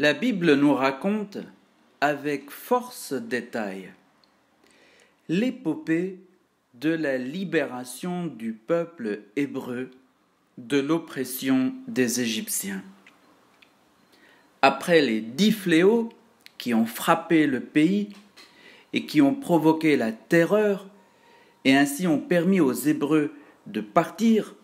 La Bible nous raconte avec force détail l'épopée de la libération du peuple hébreu de l'oppression des Égyptiens. Après les 10 fléaux qui ont frappé le pays et qui ont provoqué la terreur et ainsi ont permis aux Hébreux de partir,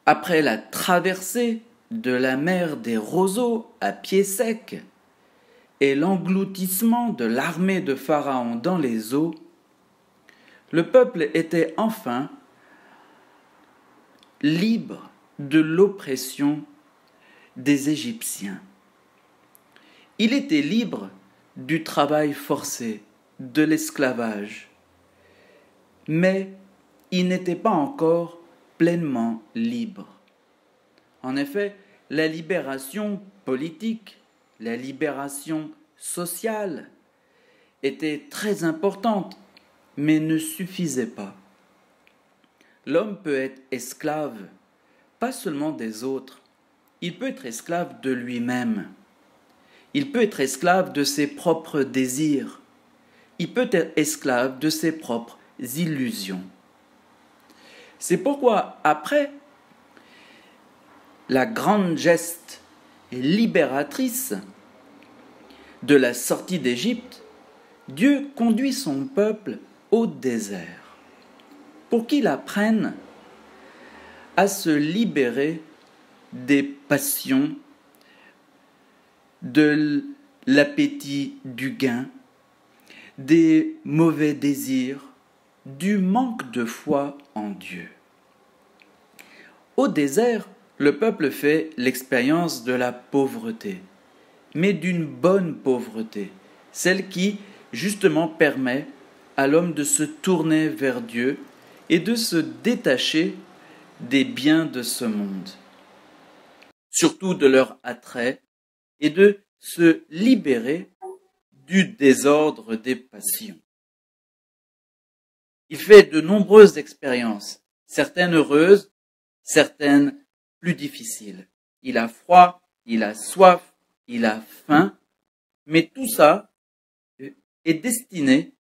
après la traversée de la mer des roseaux à pied sec et l'engloutissement de l'armée de Pharaon dans les eaux, le peuple était enfin libre de l'oppression des Égyptiens. Il était libre du travail forcé, de l'esclavage, mais il n'était pas encore pleinement libre. En effet, la libération politique, la libération sociale était très importante, mais ne suffisait pas. L'homme peut être esclave, pas seulement des autres, il peut être esclave de lui-même. Il peut être esclave de ses propres désirs. Il peut être esclave de ses propres illusions. C'est pourquoi, après la grande geste libératrice de la sortie d'Égypte, Dieu conduit son peuple au désert pour qu'il apprenne à se libérer des passions, de l'appétit du gain, des mauvais désirs, du manque de foi en Dieu. Au désert, le peuple fait l'expérience de la pauvreté, mais d'une bonne pauvreté, celle qui, justement, permet à l'homme de se tourner vers Dieu et de se détacher des biens de ce monde, surtout de leur attrait, et de se libérer du désordre des passions. Il fait de nombreuses expériences, certaines heureuses, certaines plus difficiles. Il a froid, il a soif, il a faim, mais tout ça est destiné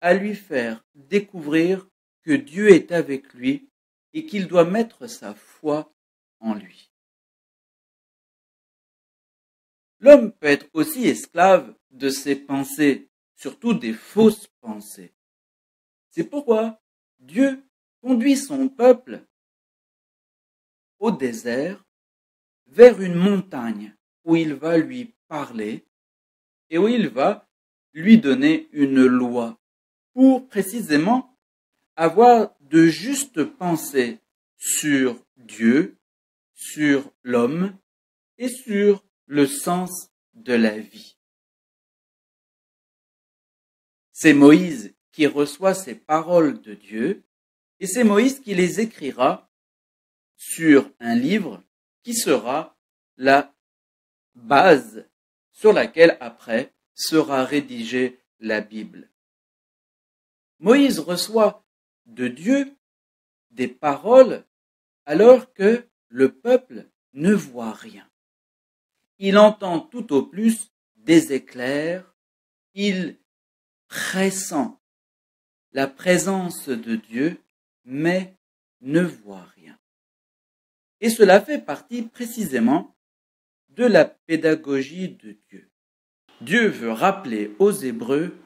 à lui faire découvrir que Dieu est avec lui et qu'il doit mettre sa foi en lui. L'homme peut être aussi esclave de ses pensées, surtout des fausses pensées. C'est pourquoi Dieu conduit son peuple au désert vers une montagne où il va lui parler et où il va lui donner une loi pour précisément avoir de justes pensées sur Dieu, sur l'homme et sur le sens de la vie. C'est Moïse qui reçoit ces paroles de Dieu et c'est Moïse qui les écrira sur un livre qui sera la base sur laquelle après sera rédigée la Bible. Moïse reçoit de Dieu des paroles alors que le peuple ne voit rien. Il entend tout au plus des éclairs, il pressent la présence de Dieu, mais ne voit rien. Et cela fait partie précisément de la pédagogie de Dieu. Dieu veut rappeler aux Hébreux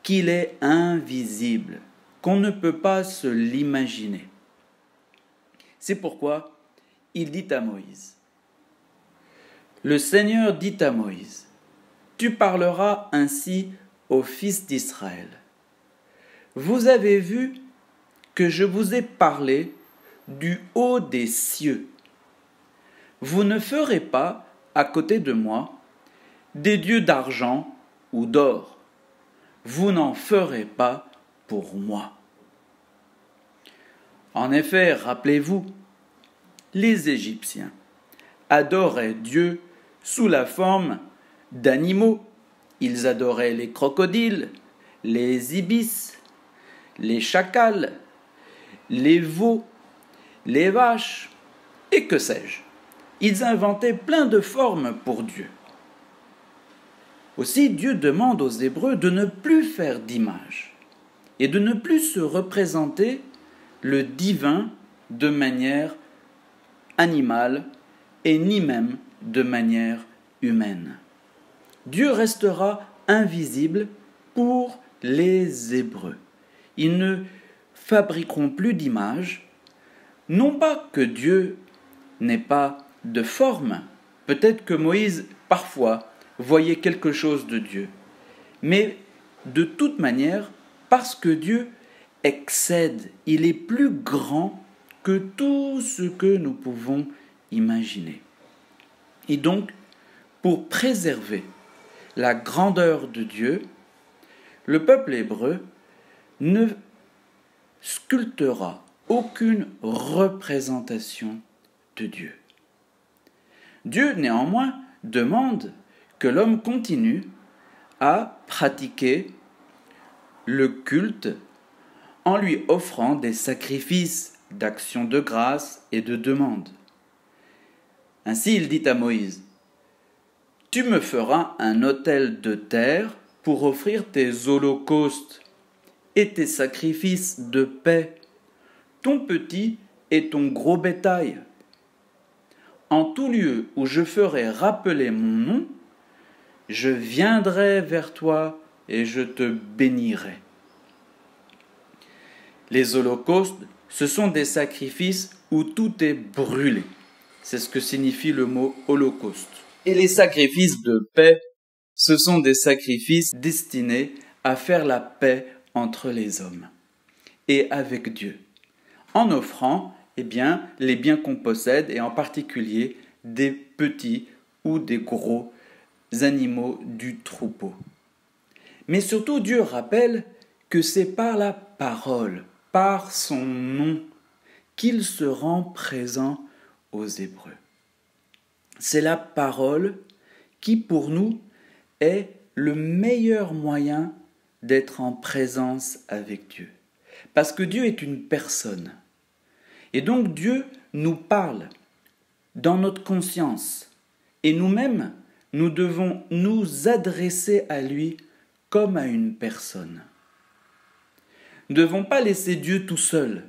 qu'il est invisible, qu'on ne peut pas se l'imaginer. C'est pourquoi il dit à Moïse, « Le Seigneur dit à Moïse, tu parleras ainsi aux fils d'Israël. Vous avez vu que je vous ai parlé du haut des cieux. Vous ne ferez pas, à côté de moi, des dieux d'argent ou d'or. Vous n'en ferez pas pour moi. » En effet, rappelez-vous, les Égyptiens adoraient Dieu sous la forme d'animaux. Ils adoraient les crocodiles, les ibis, les chacals, les veaux, les vaches, et que sais-je. Ils inventaient plein de formes pour Dieu. Aussi, Dieu demande aux Hébreux de ne plus faire d'image et de ne plus se représenter le divin de manière animale et ni même de manière humaine. Dieu restera invisible pour les Hébreux. Ils ne fabriqueront plus d'images, non pas que Dieu n'ait pas de forme, peut-être que Moïse parfois voyait quelque chose de Dieu, mais de toute manière, parce que Dieu excède, il est plus grand que tout ce que nous pouvons imaginer. Et donc, pour préserver la grandeur de Dieu, le peuple hébreu ne sculptera aucune représentation de Dieu. Dieu, néanmoins, demande que l'homme continue à pratiquer le culte en lui offrant des sacrifices d'action de grâce et de demande. Ainsi, il dit à Moïse, « Tu me feras un autel de terre pour offrir tes holocaustes et tes sacrifices de paix, ton petit et ton gros bétail. En tout lieu où je ferai rappeler mon nom, je viendrai vers toi et je te bénirai. » Les holocaustes, ce sont des sacrifices où tout est brûlé. C'est ce que signifie le mot holocauste. Et les sacrifices de paix, ce sont des sacrifices destinés à faire la paix entre les hommes et avec Dieu, en offrant les biens qu'on possède et en particulier des petits ou des gros animaux du troupeau. Mais surtout, Dieu rappelle que c'est par la parole, par son nom, qu'il se rend présent aux Hébreux. C'est la parole qui, pour nous, est le meilleur moyen d'être en présence avec Dieu. Parce que Dieu est une personne. Et donc Dieu nous parle dans notre conscience. Et nous-mêmes, nous devons nous adresser à lui comme à une personne. Nous ne devons pas laisser Dieu tout seul,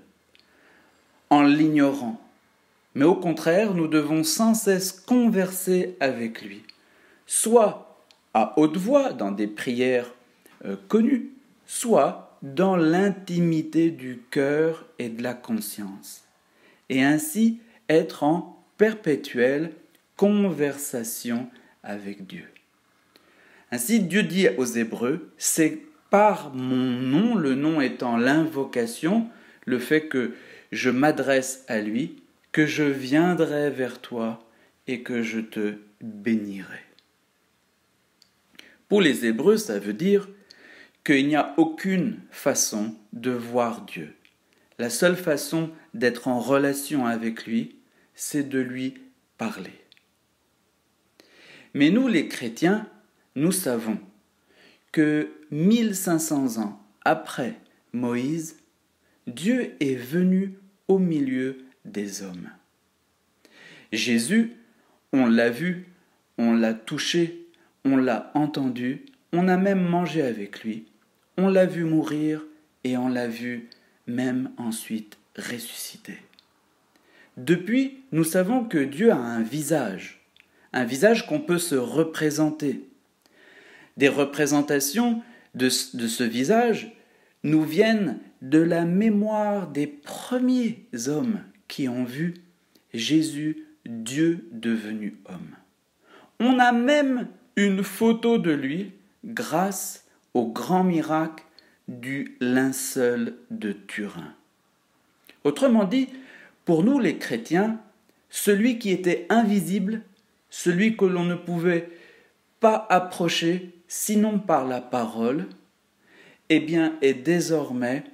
en l'ignorant. Mais au contraire, nous devons sans cesse converser avec lui, soit à haute voix dans des prières connues, soit dans l'intimité du cœur et de la conscience, et ainsi être en perpétuelle conversation avec Dieu. Ainsi, Dieu dit aux Hébreux, c'est par mon nom, le nom étant l'invocation, le fait que je m'adresse à lui, que je viendrai vers toi et que je te bénirai. Pour les Hébreux, ça veut dire qu'il n'y a aucune façon de voir Dieu. La seule façon d'être en relation avec lui, c'est de lui parler. Mais nous, les chrétiens, nous savons que 1500 ans après Moïse, Dieu est venu au milieu des hommes. Jésus, on l'a vu, on l'a touché, on l'a entendu, on a même mangé avec lui, on l'a vu mourir et on l'a vu même ensuite ressusciter. Depuis, nous savons que Dieu a un visage qu'on peut se représenter. Des représentations de ce visage nous viennent de la mémoire des premiers hommes qui ont vu Jésus, Dieu devenu homme. On a même une photo de lui grâce au grand miracle du linceul de Turin. Autrement dit, pour nous les chrétiens, celui qui était invisible, celui que l'on ne pouvait pas approcher sinon par la parole, est désormais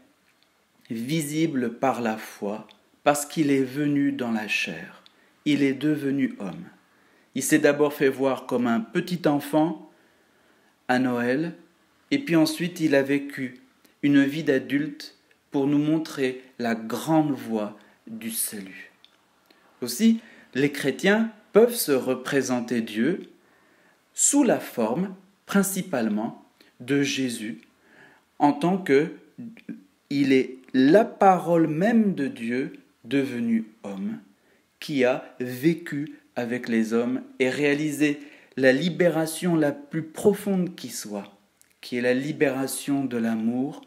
visible par la foi, parce qu'il est venu dans la chair. Il est devenu homme. Il s'est d'abord fait voir comme un petit enfant à Noël, et puis ensuite il a vécu une vie d'adulte pour nous montrer la grande voie du salut. Aussi, les chrétiens peuvent se représenter Dieu sous la forme principalement de Jésus, en tant que il est la parole même de Dieu devenu homme, qui a vécu avec les hommes et réalisé la libération la plus profonde qui soit, qui est la libération de l'amour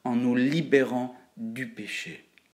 en nous libérant du péché.